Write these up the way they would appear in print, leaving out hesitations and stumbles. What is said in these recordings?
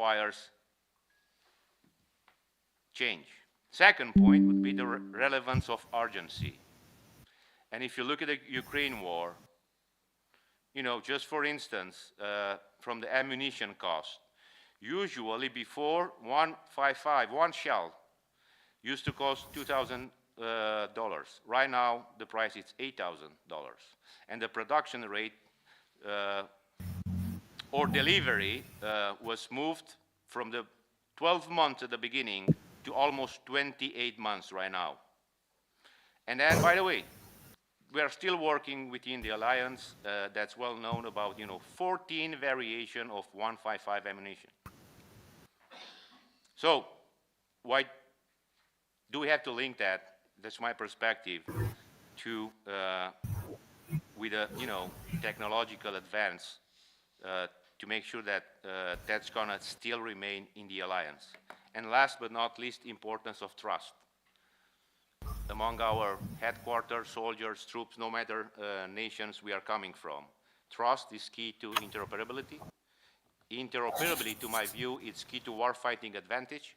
requires change. Second point would be the relevance of urgency. And if you look at the Ukraine war, just for instance, from the ammunition cost, usually before 155, one shell used to cost $2,000. Right now, the price is $8,000. And the production rate or delivery was moved from the 12 months at the beginning to almost 28 months right now. And then, by the way, we are still working within the alliance that's well known about 14 variation of 155 ammunition. So why do we have to link that? That's my perspective to with a technological advance to make sure that that's gonna still remain in the alliance. And last but not least, importance of trust among our headquarters, soldiers, troops, no matter nations we are coming from. Trust is key to interoperability. Interoperability, to my view, is key to warfighting advantage.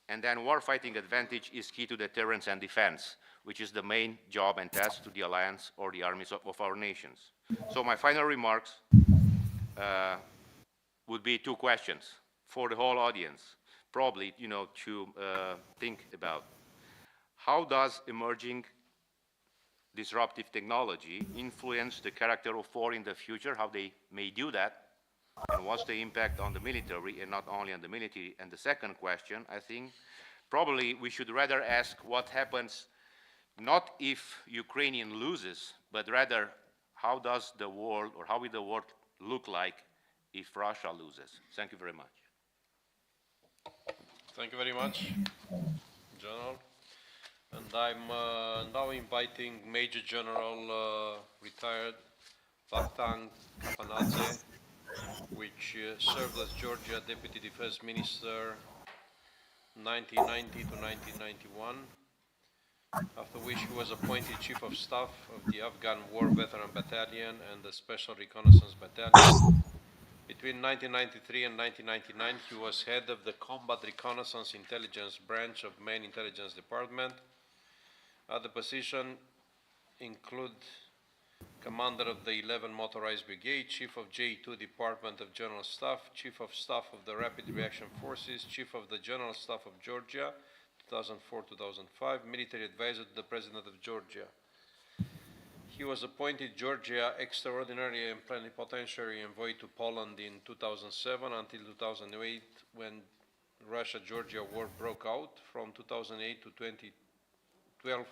And then warfighting advantage is key to deterrence and defense, which is the main job and task to the alliance or the armies of our nations. So my final remarks would be two questions for the whole audience, probably, to think about. How does emerging disruptive technology influence the character of war in the future, how they may do that, and what's the impact on the military, and not only on the military? And the second question, I think, probably we should rather ask what happens, not if Ukrainian loses, but rather how does the world, or how will the world look like if Russia loses? Thank you very much. Thank you very much, General. And I'm now inviting Major General retired Vakhtang Kapanadze, which served as Georgia Deputy Defense Minister 1990 to 1991, after which he was appointed Chief of Staff of the Afghan War Veteran Battalion and the Special Reconnaissance Battalion. Between 1993 and 1999, he was head of the Combat Reconnaissance Intelligence Branch of Main Intelligence Department. Other positions include Commander of the 11 Motorized Brigade, Chief of J2 Department of General Staff, Chief of Staff of the Rapid Reaction Forces, Chief of the General Staff of Georgia, 2004-2005, Military Advisor to the President of Georgia. He was appointed Georgia Extraordinary and Plenipotentiary Envoy to Poland in 2007 until 2008, when Russia-Georgia war broke out. From 2008 to 2012,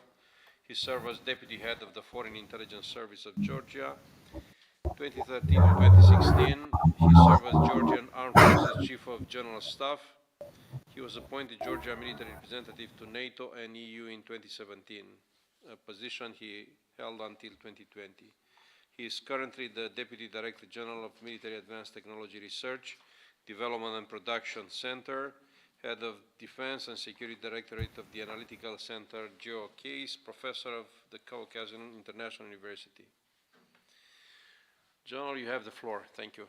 he served as Deputy Head of the Foreign Intelligence Service of Georgia. 2013 to 2016, he served as Georgian Armed Forces Chief of General Staff. He was appointed Georgia Military Representative to NATO and EU in 2017, a position he held until 2020. He is currently the Deputy Director General of Military Advanced Technology Research, Development and Production Center, Head of Defense and Security Directorate of the Analytical Center, GeoCase, Professor of the Caucasian International University. General, you have the floor. Thank you.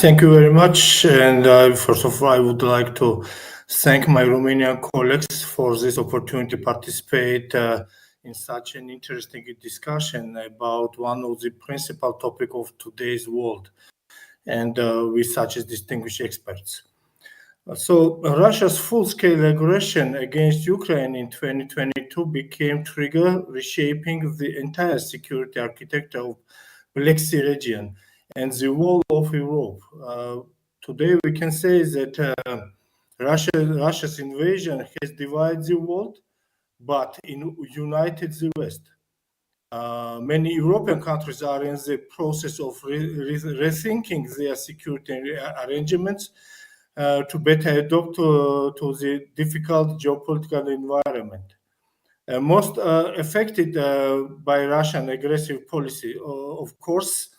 Thank you very much. And first of all, I would like to thank my Romanian colleagues for this opportunity to participate in such an interesting discussion about one of the principal topics of today's world, and with such distinguished experts. So Russia's full-scale aggression against Ukraine in 2022 became trigger reshaping the entire security architecture of Black Sea region and the whole of Europe. Today we can say that Russia's invasion has divided the world, but united the West. Many European countries are in the process of rethinking their security arrangements to better adapt to the difficult geopolitical environment. Most affected by Russian aggressive policy, of course,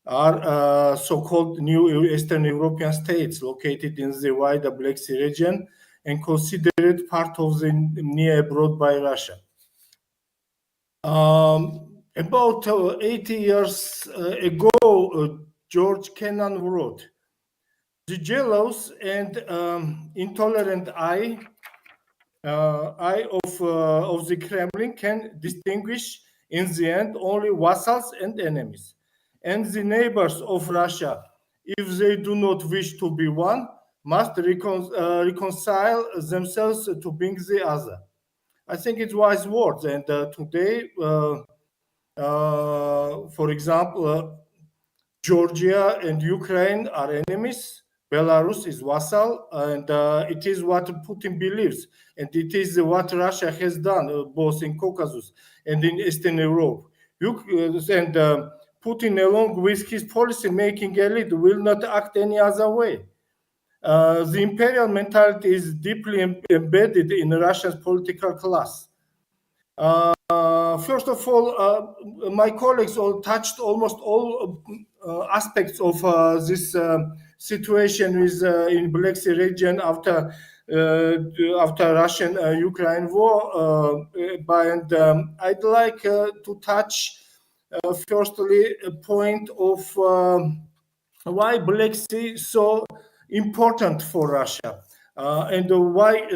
are so-called new Eastern European states located in the wider Black Sea region and considered part of the near abroad by Russia. About 80 years ago, George Kennan wrote, "The jealous and intolerant eye of the Kremlin can distinguish in the end only vassals and enemies. And the neighbors of Russia, if they do not wish to be one, must reconcile themselves to being the other." I think it's wise words. And today, for example, Georgia and Ukraine are enemies. Belarus is vassal, and it is what Putin believes, and it is what Russia has done, both in Caucasus and in Eastern Europe. And Putin, along with his policy-making elite, will not act any other way. The imperial mentality is deeply embedded in Russia's political class. First of all, my colleagues all touched almost all aspects of this situation with in Black Sea region after Russian-Ukraine war. And I'd like to touch firstly a point of why Black Sea is so important for Russia. And why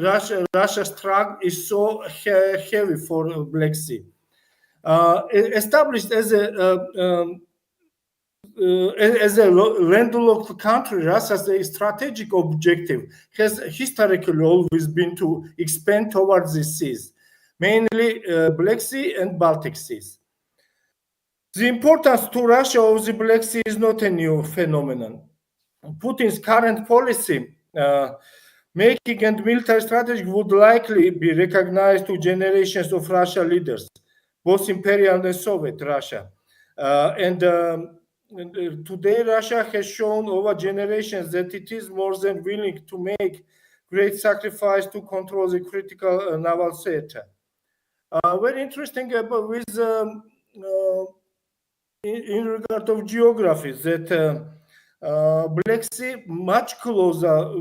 Russia's struggle is so heavy for Black Sea. Established as a landlocked country, Russia's strategic objective has historically always been to expand towards the seas, mainly Black Sea and Baltic Seas. The importance to Russia of the Black Sea is not a new phenomenon. Putin's current policy, making and military strategy would likely be recognized to generations of Russian leaders, both imperial and Soviet Russia. Today, Russia has shown over generations that it is more than willing to make great sacrifice to control the critical naval theater. Very interesting about with in regard of geography that Black Sea much closer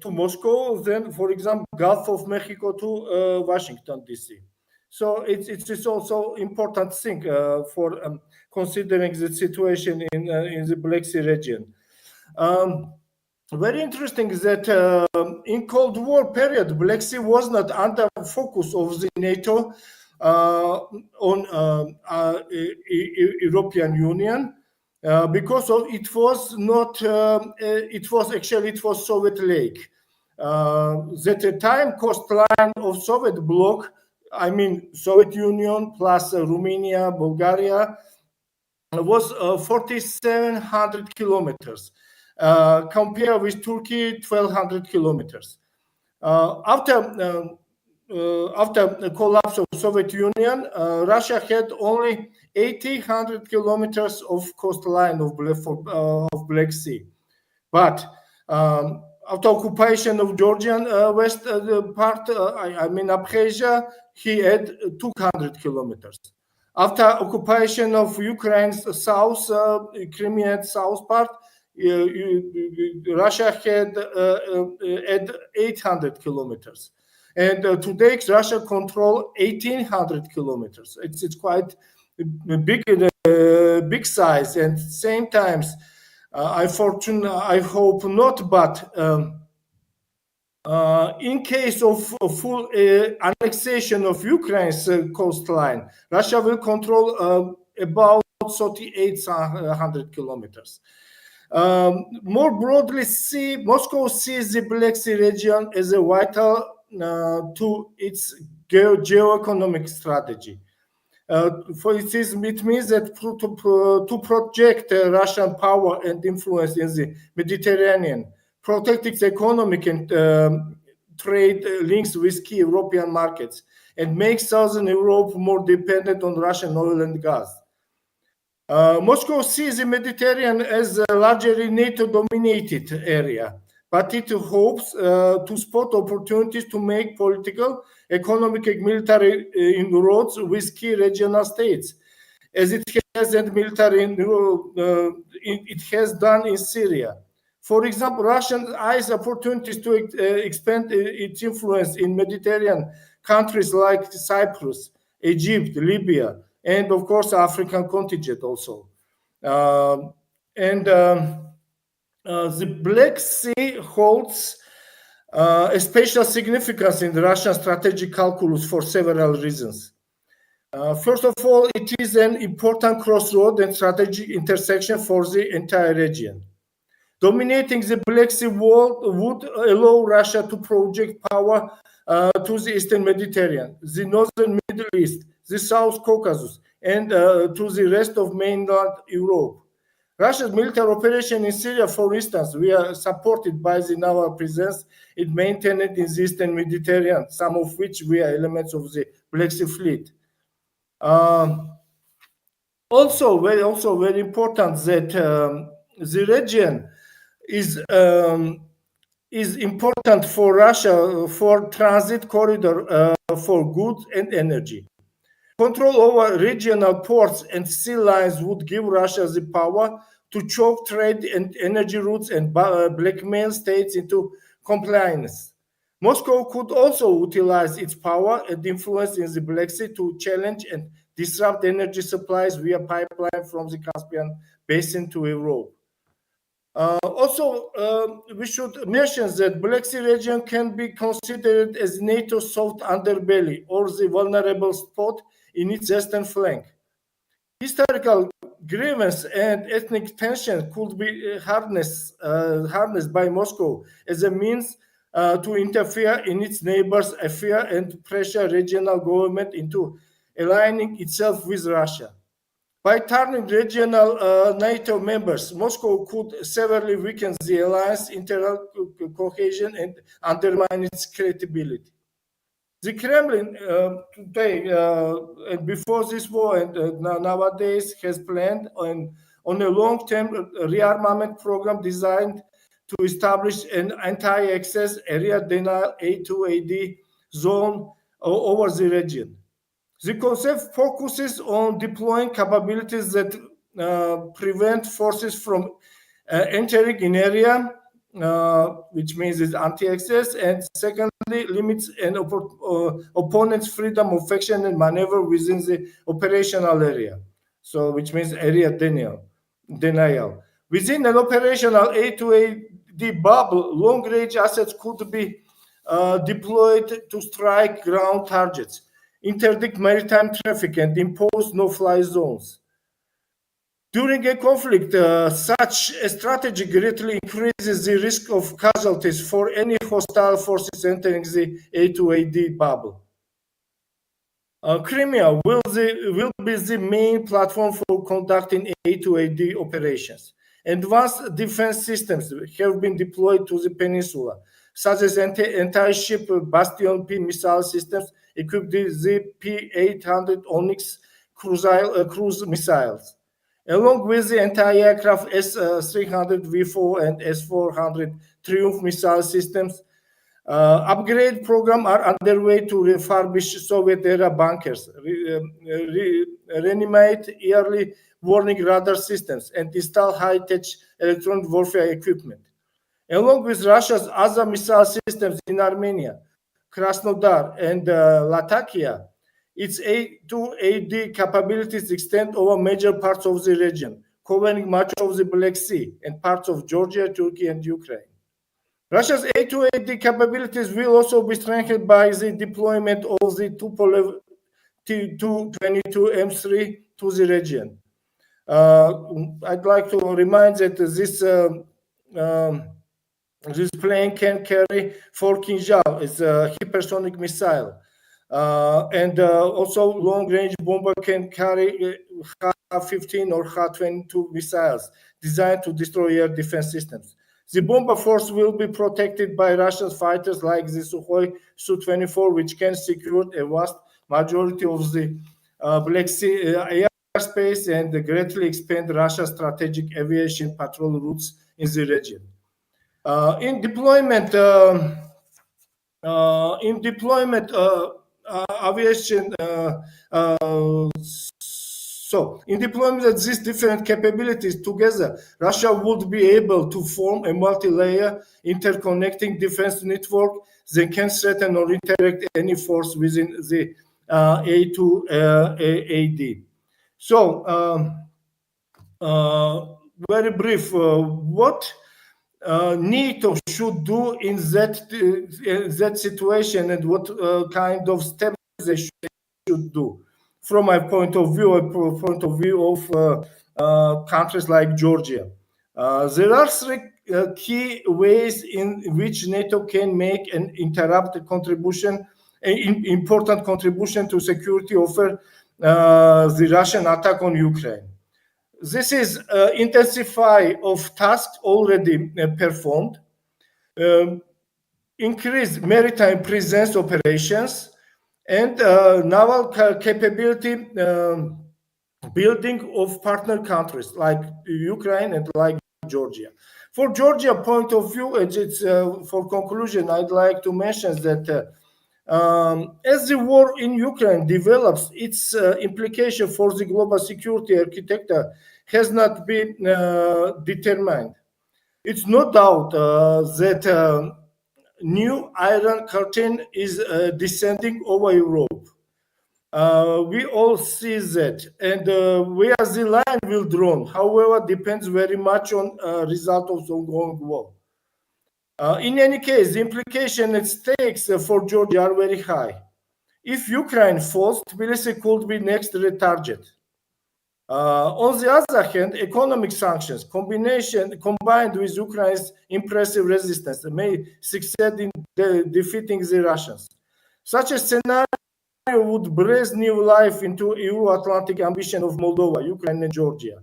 to Moscow than, for example, Gulf of Mexico to Washington D.C. So it's also important thing for considering the situation in the Black Sea region. Very interesting is that in Cold War period, Black Sea was not under focus of the NATO on European Union because of it was not. It was Soviet Lake. That time coastline of Soviet bloc, I mean Soviet Union plus Romania, Bulgaria, was 4,700 kilometers. Compared with Turkey, 1,200 kilometers. After the collapse of Soviet Union, Russia had only 1,800 kilometers of coastline of Black Sea. But after occupation of Georgian west part, I mean Abkhazia, he had 200 kilometers. After occupation of Ukraine's south, Crimean south part, Russia had 800 kilometers. And today, Russia control 1,800 kilometers. It's quite a big size. And same times, I hope not, but in case of full annexation of Ukraine's coastline, Russia will control about 3,800 kilometers. More broadly, Moscow sees the Black Sea region as a vital to its geoeconomic strategy. It means that to project Russian power and influence in the Mediterranean, protect its economic and trade links with key European markets, and make Southern Europe more dependent on Russian oil and gas. Moscow sees the Mediterranean as a largely NATO-dominated area, but it hopes to spot opportunities to make political, economic, and military inroads with key regional states, as it has and military it has done in Syria. For example, Russia eyes opportunities to expand its influence in Mediterranean countries like Cyprus, Egypt, Libya, and of course, African contingent also. And the Black Sea holds a special significance in the Russian strategic calculus for several reasons. First of all, it is an important crossroad and strategic intersection for the entire region. Dominating the Black Sea world would allow Russia to project power to the Eastern Mediterranean, the Northern Middle East, the South Caucasus, and to the rest of mainland Europe. Russia's military operation in Syria, for instance, we are supported by the naval presence it maintained in the Eastern Mediterranean, some of which were elements of the Black Sea Fleet. Also very important that the region is important for Russia for transit corridor for goods and energy. Control over regional ports and sea lines would give Russia the power to choke trade and energy routes and blackmail states into compliance. Moscow could also utilize its power and influence in the Black Sea to challenge and disrupt energy supplies via pipeline from the Caspian Basin to Europe. We should mention that Black Sea region can be considered as NATO's soft underbelly or the vulnerable spot in its eastern flank. Historical grievance and ethnic tension could be harnessed by Moscow as a means to interfere in its neighbors' affairs and pressure regional government into aligning itself with Russia. By turning regional NATO members, Moscow could severely weaken the alliance internal cohesion and undermine its credibility. The Kremlin today and before this war and nowadays has planned on a long-term rearmament program designed to establish an anti-access area denial A2AD zone over the region. The concept focuses on deploying capabilities that prevent forces from entering an area, which means it's anti-access, and secondly, limits an opponent's freedom of action and maneuver within the operational area. So, which means area denial. Within an operational A2AD bubble, long-range assets could be deployed to strike ground targets, interdict maritime traffic, and impose no-fly zones. During a conflict, such a strategy greatly increases the risk of casualties for any hostile forces entering the A2AD bubble. Crimea will be the main platform for conducting A2AD operations. Advanced defense systems have been deployed to the peninsula, such as anti-ship Bastion P missile systems equipped with the P-800 Onyx cruise missiles, along with the anti-aircraft S-300 V4 and S-400 Triumph missile systems. Upgrade programs are underway to refurbish Soviet-era bunkers, reanimate early warning radar systems, and install high-tech electronic warfare equipment. Along with Russia's other missile systems in Armenia, Krasnodar, and Latakia, its A2AD capabilities extend over major parts of the region, covering much of the Black Sea and parts of Georgia, Turkey, and Ukraine. Russia's A2AD capabilities will also be strengthened by the deployment of the Tupolev Tu-22M3 to the region. I'd like to remind that this plane can carry 4 Kinjal. It's a hypersonic missile. And also long-range bomber can carry Ha-15 or Ha-22 missiles designed to destroy air defense systems. The bomber force will be protected by Russian fighters like the Sukhoi Su-24, which can secure a vast majority of the Black Sea airspace and greatly expand Russia's strategic aviation patrol routes in the region. In deployment, aviation. So, in deployment of these different capabilities together, Russia would be able to form a multi-layer interconnecting defense network that can threaten or interact any force within the A2AD. So, very brief, what NATO should do in that situation, and what kind of steps they should do. From my point of view, of countries like Georgia, there are three key ways in which NATO can make an important contribution to security over the Russian attack on Ukraine. This is intensify of tasks already performed, increase maritime presence operations, and naval capability building of partner countries like Ukraine and like Georgia. For Georgia point of view, and it's for conclusion, I'd like to mention that as the war in Ukraine develops, its implication for the global security architecture has not been determined. It's no doubt that new Iron Curtain is descending over Europe. We all see that, and where the line will drawn, however, depends very much on result of the ongoing war. In any case, the implication and stakes for Georgia are very high. If Ukraine falls, Tbilisi could be next target. On the other hand, economic sanctions combined with Ukraine's impressive resistance may succeed in defeating the Russians. Such a scenario would breathe new life into Euro-Atlantic ambition of Moldova, Ukraine, and Georgia.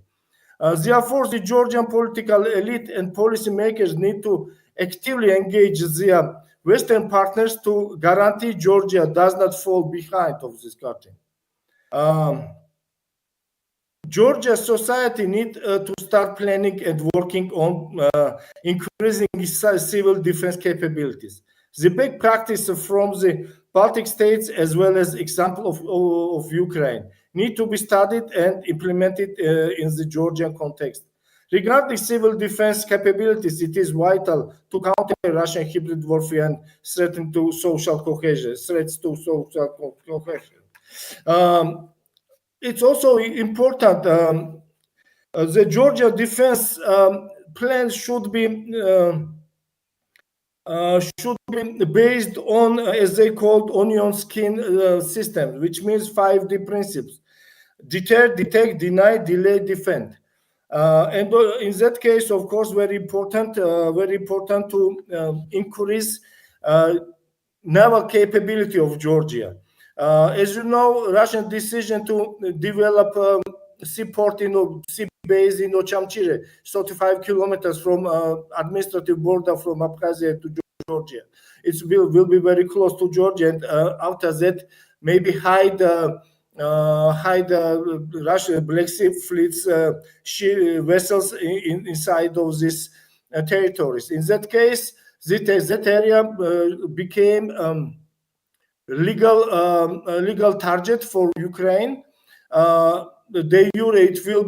Therefore, the Georgian political elite and policymakers need to actively engage their Western partners to guarantee Georgia does not fall behind of this curtain. Georgia society needs to start planning and working on increasing its civil defense capabilities. The best practice from the Baltic states as well as example of Ukraine need to be studied and implemented in the Georgian context. Regarding civil defense capabilities, it is vital to counter Russian hybrid warfare and threats to social cohesion. It's also important. The Georgia defense plan should be based on, as they called, onion skin system, which means 5D principles: deter, detect, deny, delay, defend. And in that case, of course, very important to increase naval capability of Georgia. As you know, Russian decision to develop seaport sea base in Ochamchire, 35 kilometers from administrative border from Abkhazia to Georgia. It will be very close to Georgia, and after that, maybe hide Russian Black Sea fleets vessels inside of these territories. In that case, that area became legal target for Ukraine. De jure, it will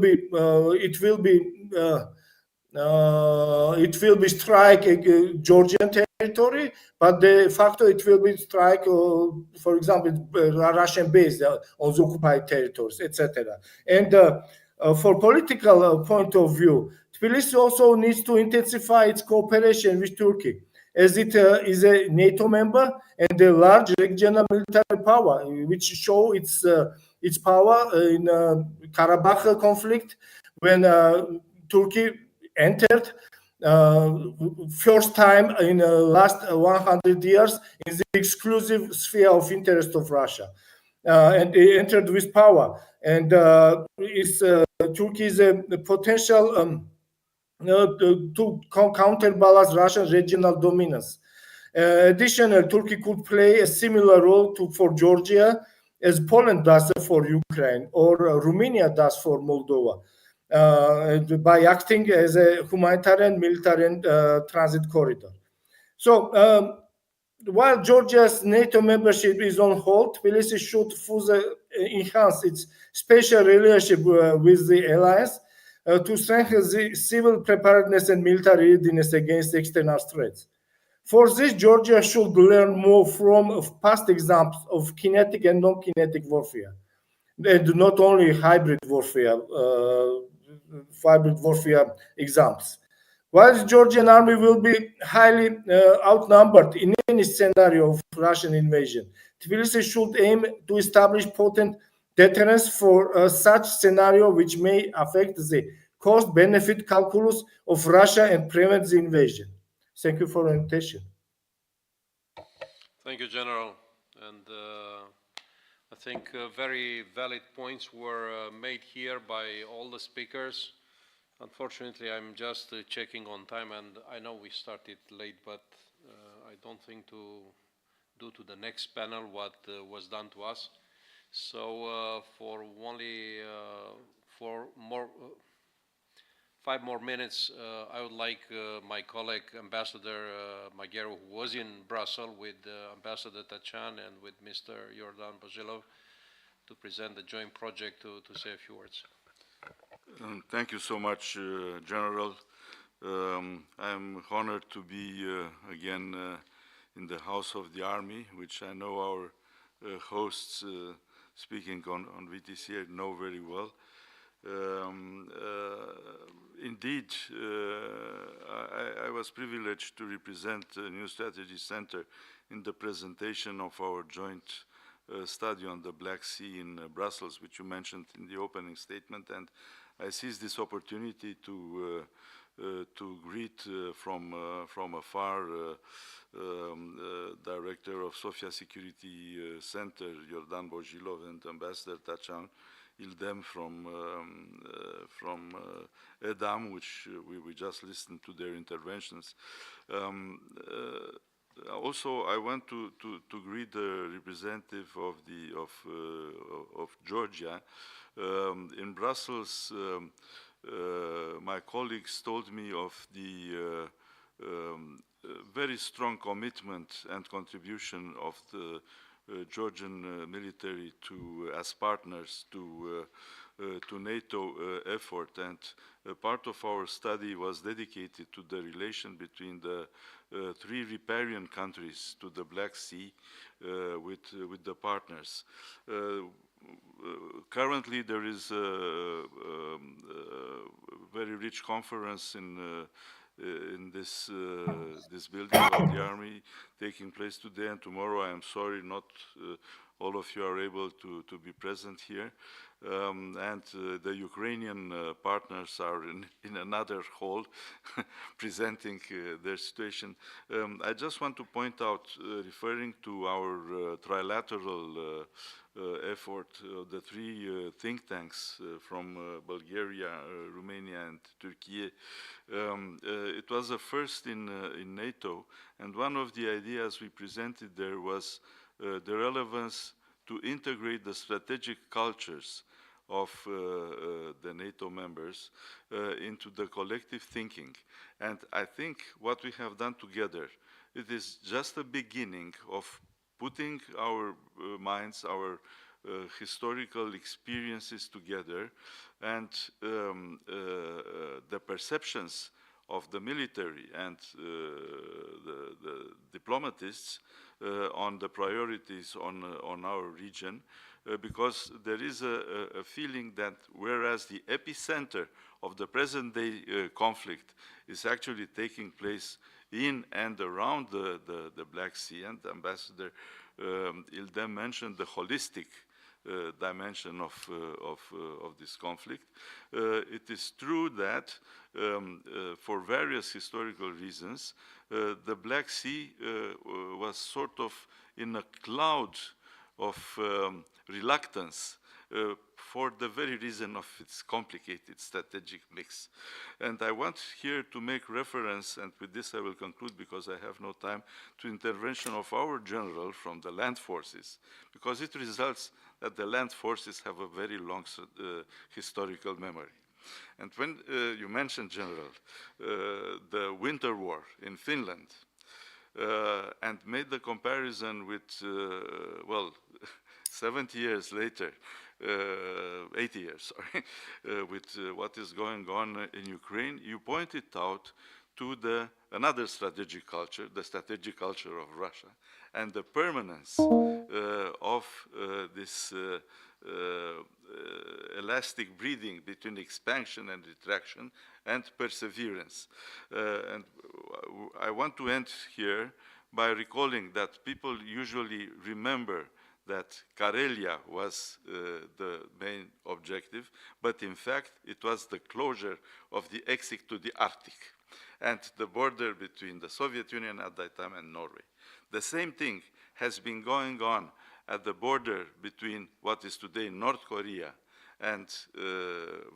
be strike Georgian territory, but de facto it will be strike, for example, Russian base on the occupied territories, etc. And for political point of view, Tbilisi also needs to intensify its cooperation with Turkey, as it is a NATO member and a large regional military power, which show its power in Karabakh conflict when Turkey entered first time in the last 100 years in the exclusive sphere of interest of Russia, and it entered with power. And Turkey is a potential to counterbalance Russian regional dominance. Additionally, Turkey could play a similar role for Georgia as Poland does for Ukraine or Romania does for Moldova, by acting as a humanitarian, military, and transit corridor. So, while Georgia's NATO membership is on hold, Tbilisi should further enhance its special relationship with the alliance to strengthen the civil preparedness and military readiness against external threats. For this, Georgia should learn more from past examples of kinetic and non-kinetic warfare, and not only hybrid warfare, hybrid warfare examples. While the Georgian army will be highly outnumbered in any scenario of Russian invasion, Tbilisi should aim to establish potent deterrence for such scenario which may affect the cost-benefit calculus of Russia and prevent the invasion. Thank you for your attention. Thank you, General. And I think very valid points were made here by all the speakers. Unfortunately, I'm just checking on time, and I know we started late, but I don't think to do to the next panel what was done to us. So for only 5 more minutes, I would like my colleague, Ambassador Magero, who was in Brussels with Ambassador Tachan and with Mr. Yordan Bozilov, to present the joint project to say a few words. Thank you so much, General. I'm honored to be again in the House of the Army, which I know our hosts speaking on VTC know very well. Indeed, I was privileged to represent the New Strategy Center in the presentation of our joint study on the Black Sea in Brussels, which you mentioned in the opening statement, and I seize this opportunity to greet from afar Director of Sofia Security Center, Yordan Bozilov, and Ambassador Tachan Ildem from EDAM, which we just listened to their interventions. Also, I want to greet the representative of Georgia. In Brussels, my colleagues told me of the very strong commitment and contribution of the Georgian military as partners to NATO effort, and part of our study was dedicated to the relation between the three riparian countries to the Black Sea with the partners. Currently, there is a very rich conference in this building of the Army taking place today and tomorrow. I am sorry not all of you are able to be present here. And the Ukrainian partners are in another hall presenting their situation. I just want to point out, referring to our trilateral effort, the three think tanks from Bulgaria, Romania, and Turkey. It was a first in NATO, and one of the ideas we presented there was the relevance to integrate the strategic cultures of the NATO members into the collective thinking. And I think what we have done together, it is just a beginning of putting our minds, our historical experiences together, and the perceptions of the military and the diplomatists on the priorities on our region, because there is a feeling that whereas the epicenter of the present-day conflict is actually taking place in and around the Black Sea, and Ambassador Ildem mentioned the holistic dimension of this conflict. It is true that for various historical reasons, the Black Sea was sort of in a cloud of reluctance for the very reason of its complicated strategic mix. And I want here to make reference, and with this I will conclude because I have no time, to intervention of our general from the land forces, because it results that the land forces have a very long historical memory. And when you mentioned, General, the winter war in Finland, and made the comparison with, well, 70 years later, 80 years, sorry, with what is going on in Ukraine, you pointed out to another strategic culture, the strategic culture of Russia, and the permanence of this elastic breathing between expansion and retraction, and perseverance. And I want to end here by recalling that people usually remember that Karelia was the main objective, but in fact it was the closure of the exit to the Arctic and the border between the Soviet Union at that time and Norway. The same thing has been going on at the border between what is today North Korea and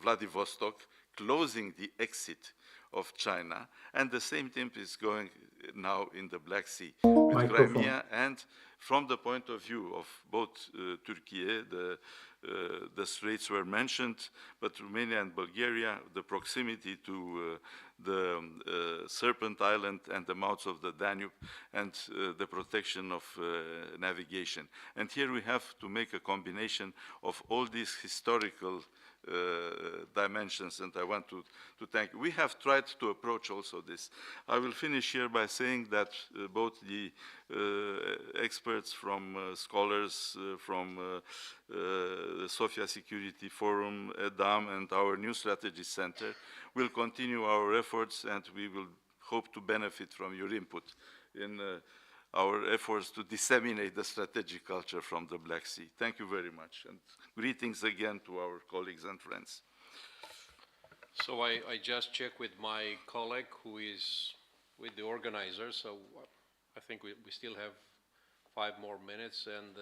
Vladivostok, closing the exit of China, and the same thing is going now in the Black Sea with Crimea, and from the point of view of both Turkey, the straits were mentioned, but Romania and Bulgaria, the proximity to the Serpent Island and the mouths of the Danube, and the protection of navigation. And here we have to make a combination of all these historical dimensions, and I want to thank you. We have tried to approach also this. I will finish here by saying that both the experts from scholars from the Sofia Security Forum, EDAM, and our New Strategy Center will continue our efforts, and we will hope to benefit from your input in our efforts to disseminate the strategic culture from the Black Sea. Thank you very much, and greetings again to our colleagues and friends. So I just checked with my colleague who is with the organizers, so I think we still have 5 more minutes, and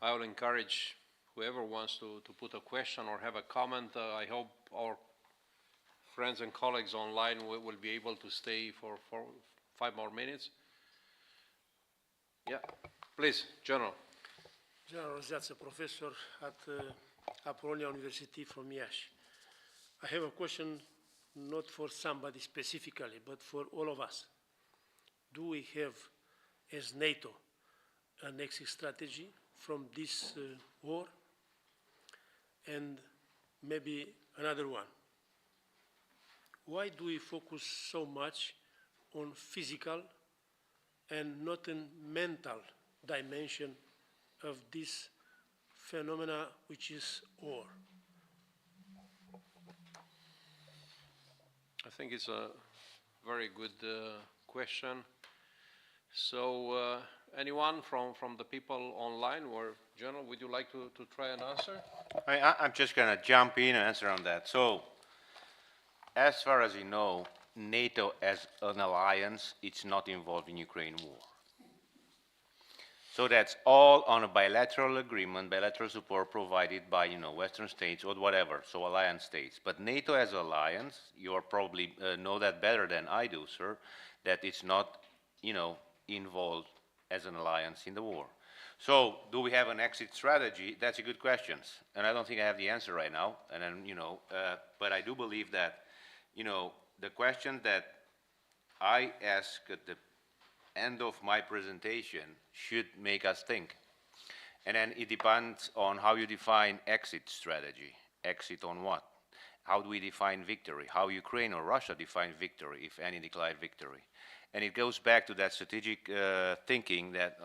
I will encourage whoever wants to put a question or have a comment. I hope our friends and colleagues online will be able to stay for 5 more minutes. Yeah, please, General. General Rozeață, professor at Apollonia University from Iași. I have a question not for somebody specifically, but for all of us. Do we have, as NATO, an exit strategy from this war? And maybe another one. Why do we focus so much on physical and not in mental dimension of this phenomena which is war? I think it's a very good question. So anyone from the people online, or General, would you like to try and answer? I'm just going to jump in and answer on that. So, as far as you know, NATO as an alliance, it's not involved in Ukraine war. So that's all on a bilateral agreement, bilateral support provided by, Western states or whatever, so alliance states. But NATO as an alliance, you are probably know that better than I do, sir, that it's not, involved as an alliance in the war. So do we have an exit strategy? That's a good question, and I don't think I have the answer right now. And then, but I do believe that, the question that I ask at the end of my presentation should make us think. And then it depends on how you define exit strategy. Exit on what? How do we define victory? How Ukraine or Russia define victory, if any declared victory? And it goes back to that strategic thinking that,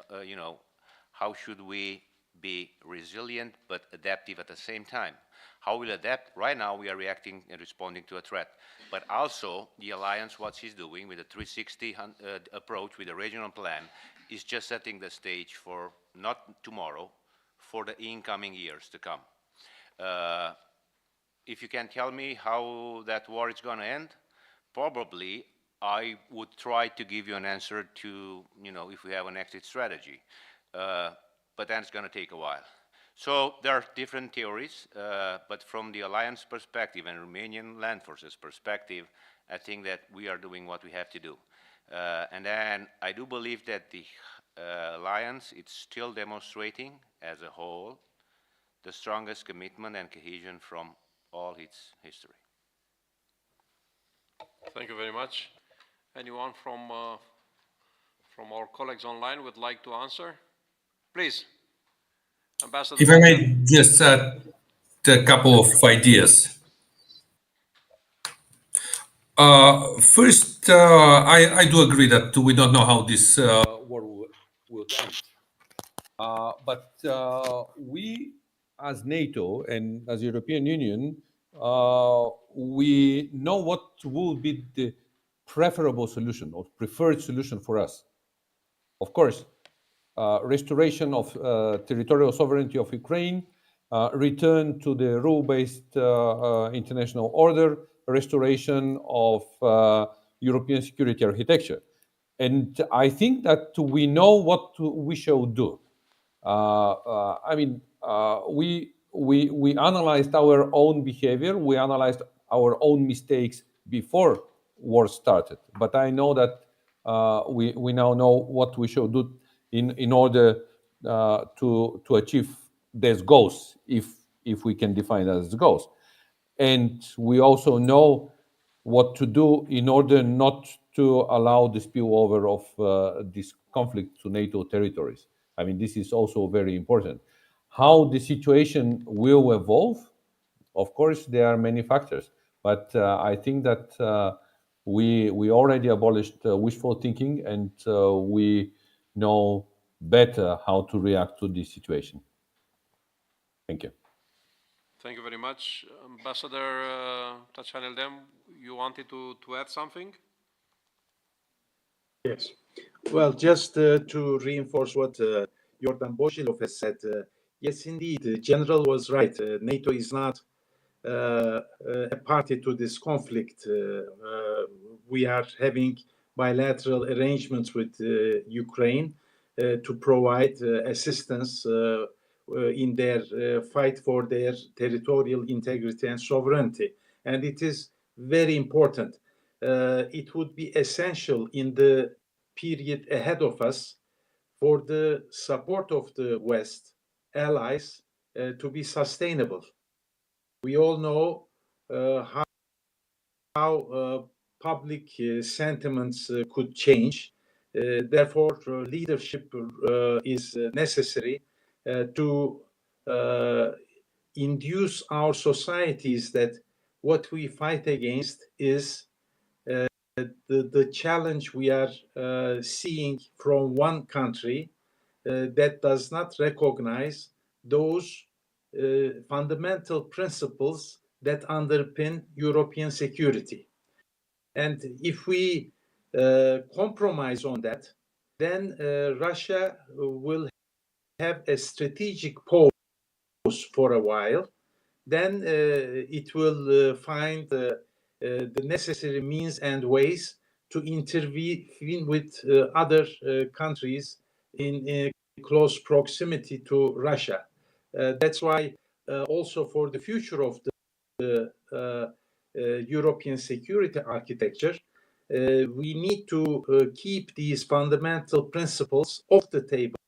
how should we be resilient but adaptive at the same time? How we'll adapt? Right now we are reacting and responding to a threat. But also the alliance, what she's doing with a 360 approach with a regional plan, is just setting the stage for, not tomorrow, for the incoming years to come. If you can tell me how that war is going to end, probably I would try to give you an answer to, if we have an exit strategy. But then it's going to take a while. So there are different theories, but from the alliance perspective and Romanian land forces perspective, I think that we are doing what we have to do. And then I do believe that the alliance, it's still demonstrating as a whole the strongest commitment and cohesion from all its history. Thank you very much. Anyone from our colleagues online would like to answer? Please. Ambassador. If I may just add a couple of ideas. First, I do agree that we don't know how this war will end. But we as NATO and as European Union, we know what will be the preferable solution or preferred solution for us. Of course, restoration of territorial sovereignty of Ukraine, return to the rule-based international order, restoration of European security architecture. And I think that we know what we shall do. We analyzed our own behavior, we analyzed our own mistakes before war started. But I know that we now know what we should do in order to achieve these goals, if we can define that as goals. And we also know what to do in order not to allow the spillover of this conflict to NATO territories. I mean, this is also very important. How the situation will evolve, of course, there are many factors, but I think that we already abolished wishful thinking, and we know better how to react to this situation. Thank you. Thank you very much. Ambassador Tachanel-Dem, you wanted to add something? Yes. Well, just to reinforce what Jordan Boshilov has said, yes, indeed, the General was right. NATO is not a party to this conflict. We are having bilateral arrangements with Ukraine to provide assistance in their fight for their territorial integrity and sovereignty. And it is very important. It would be essential in the period ahead of us for the support of the West allies to be sustainable. We all know how public sentiments could change. Therefore, leadership is necessary to induce our societies that what we fight against is the challenge we are seeing from one country that does not recognize those fundamental principles that underpin European security. And if we compromise on that, then Russia will have a strategic pause for a while. Then it will find the necessary means and ways to intervene with other countries in close proximity to Russia. That's why also for the future of the European security architecture, we need to keep these fundamental principles off the table,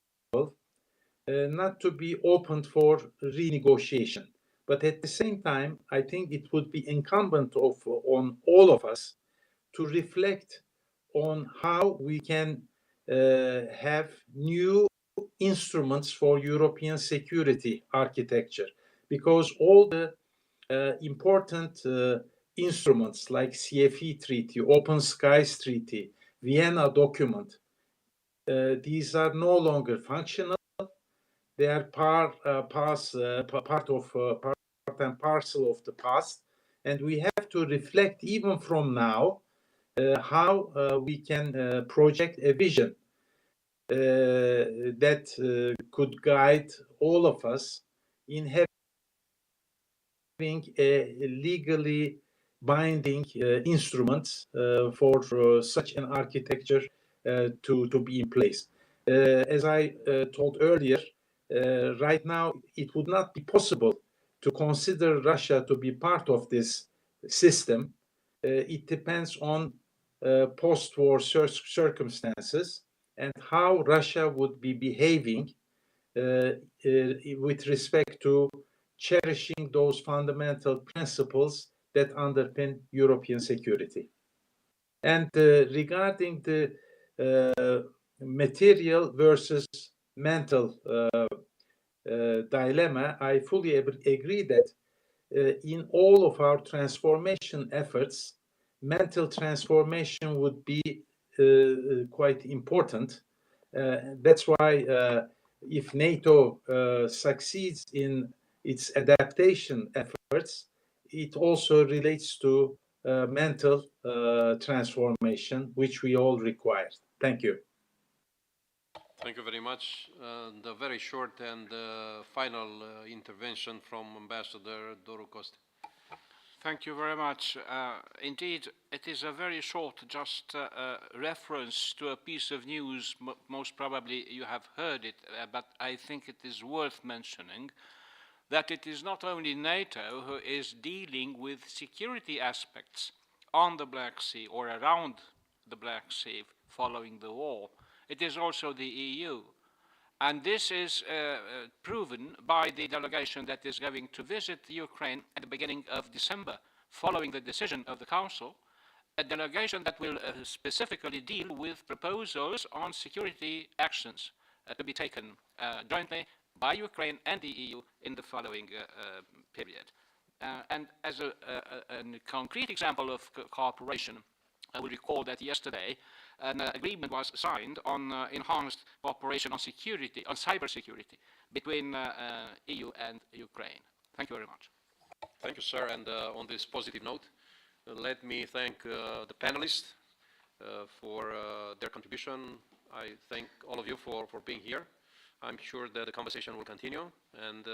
not to be opened for renegotiation. But at the same time, I think it would be incumbent on all of us to reflect on how we can have new instruments for European security architecture, because all the important instruments like CFE Treaty, Open Skies Treaty, Vienna document, these are no longer functional. They are part and parcel of the past, and we have to reflect even from now how we can project a vision that could guide all of us in having a legally binding instruments for such an architecture to be in place. As I told earlier, right now it would not be possible to consider Russia to be part of this system. It depends on post-war circumstances and how Russia would be behaving with respect to cherishing those fundamental principles that underpin European security. And regarding the material versus mental dilemma, I fully agree that in all of our transformation efforts, mental transformation would be quite important. That's why if NATO succeeds in its adaptation efforts, it also relates to mental transformation, which we all require. Thank you. Thank you very much. The very short and final intervention from Ambassador Doru Costa. Thank you very much. Indeed, it is a very short, just reference to a piece of news. Most probably you have heard it, but I think it is worth mentioning that it is not only NATO who is dealing with security aspects on the Black Sea or around the Black Sea following the war. It is also the EU. And this is proven by the delegation that is going to visit Ukraine at the beginning of December, following the decision of the Council, a delegation that will specifically deal with proposals on security actions to be taken jointly by Ukraine and the EU in the following period. And as a concrete example of cooperation, I will recall that yesterday an agreement was signed on enhanced cooperation on security, on cybersecurity, between EU and Ukraine. Thank you very much. Thank you, sir. And on this positive note, let me thank the panelists for their contribution. I thank all of you for being here. I'm sure that the conversation will continue. And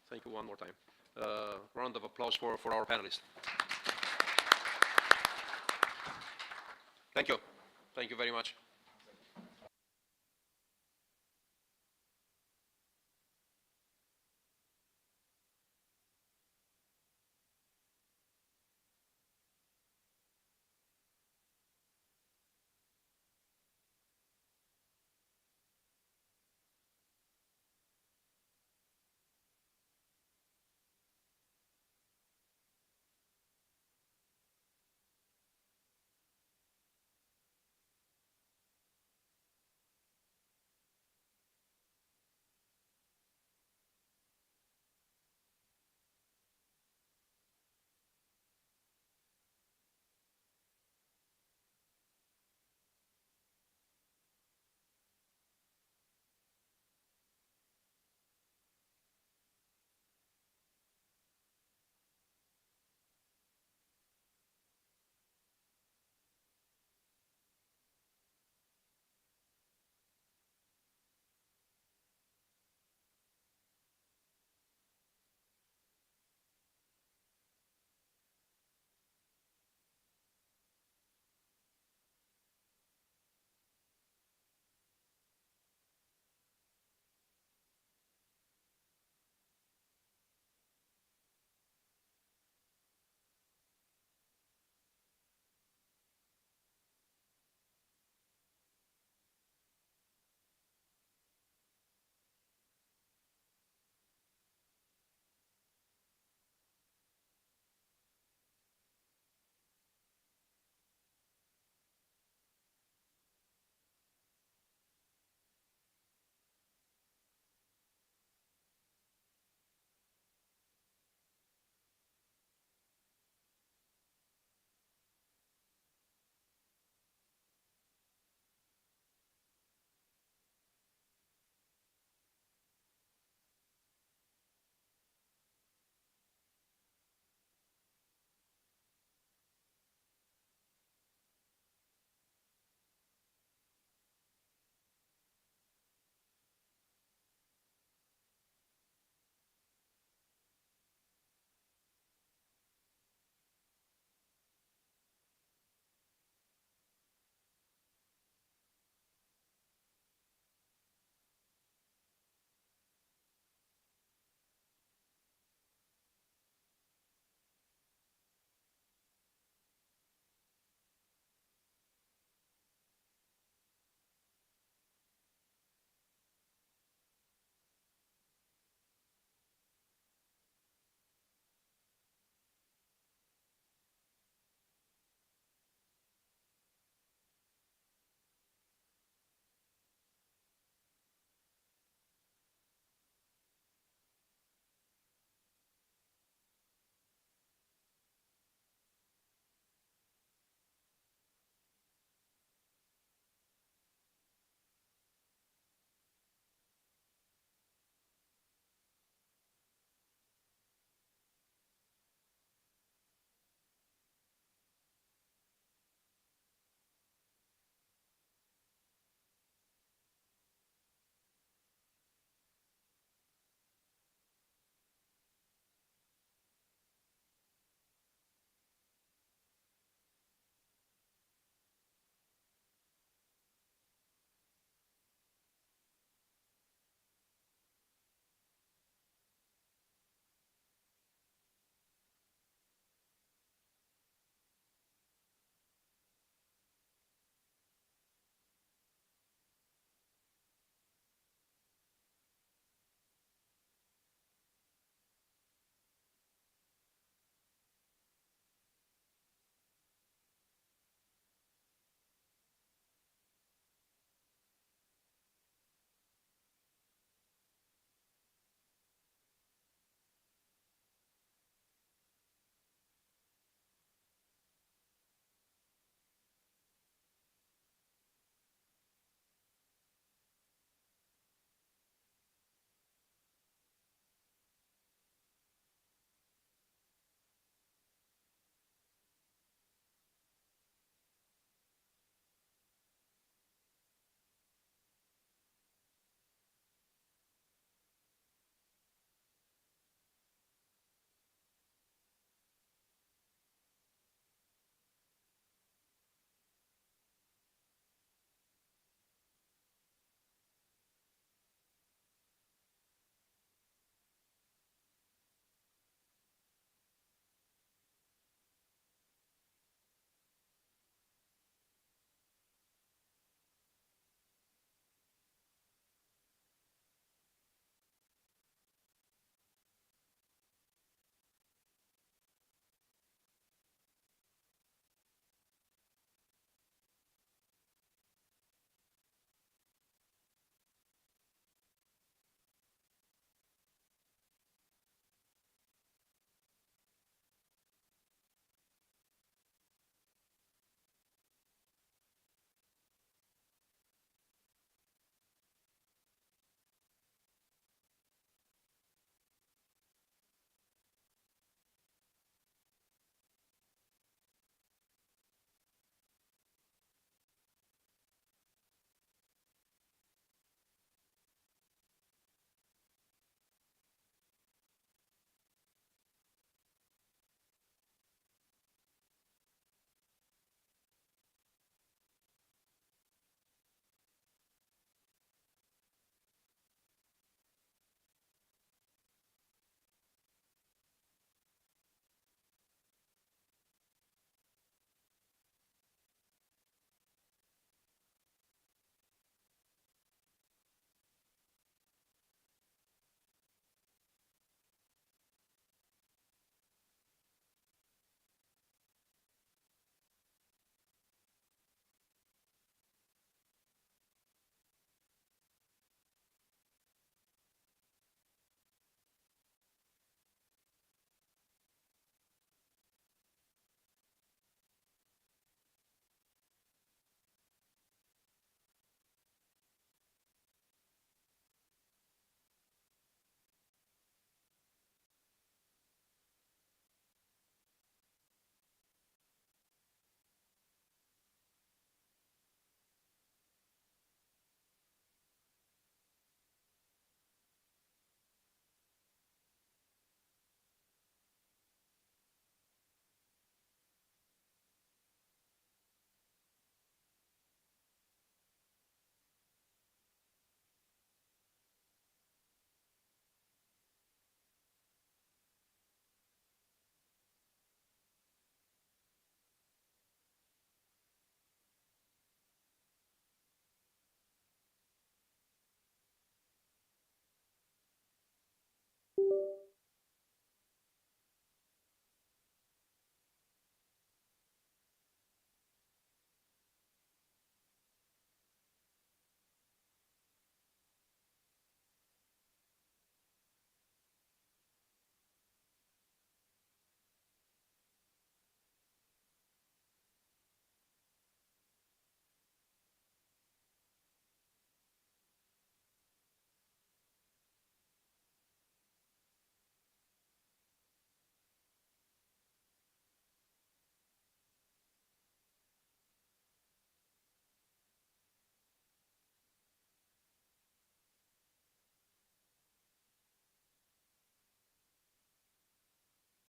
thank you one more time. Round of applause for our panelists. Thank you. Thank you very much.